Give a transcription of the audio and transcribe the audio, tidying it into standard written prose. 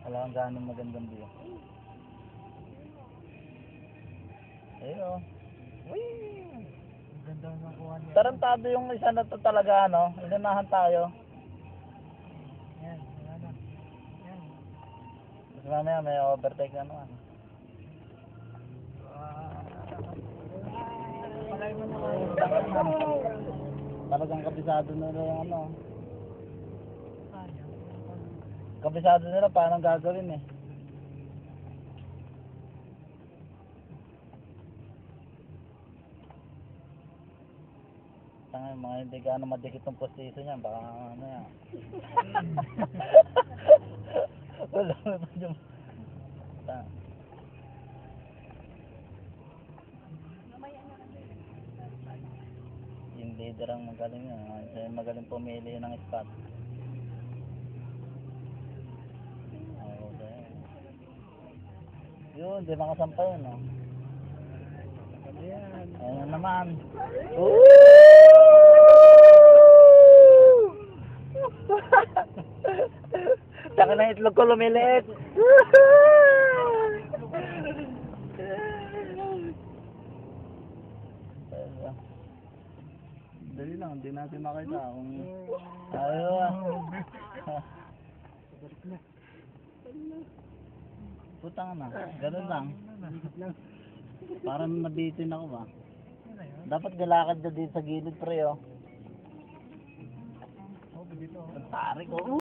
Wala kang ganong magandang view. Ayun. Whee! Ganda ng nakuha niya. Tarantado yung isa na to talaga, ano? Inunahan tayo. Yan, wala na. Yan. Mas mamaya may overtake na naman. Palay mo na Talagang kabisado nila yung ano. Sayang. Kabisado nila paano gagawin eh. Tanga mga hindi gaano madikit ng postiso niyan, baka ano yan. Wala mo pa dyan. Yung leader ang magaling yan. Siya yung magaling pumili ng spot. Okay. Yun, di makasampa yun, no? Ayan. Ayan naman. Saka na itlog ko lumiliit. Dali lang, hindi natin makita kung ayaw. Putang na, ganun lang. Parang nabitin ako ba? Dapat galakad na din sa gilid pre oh. Oh, dito. Tarik oh.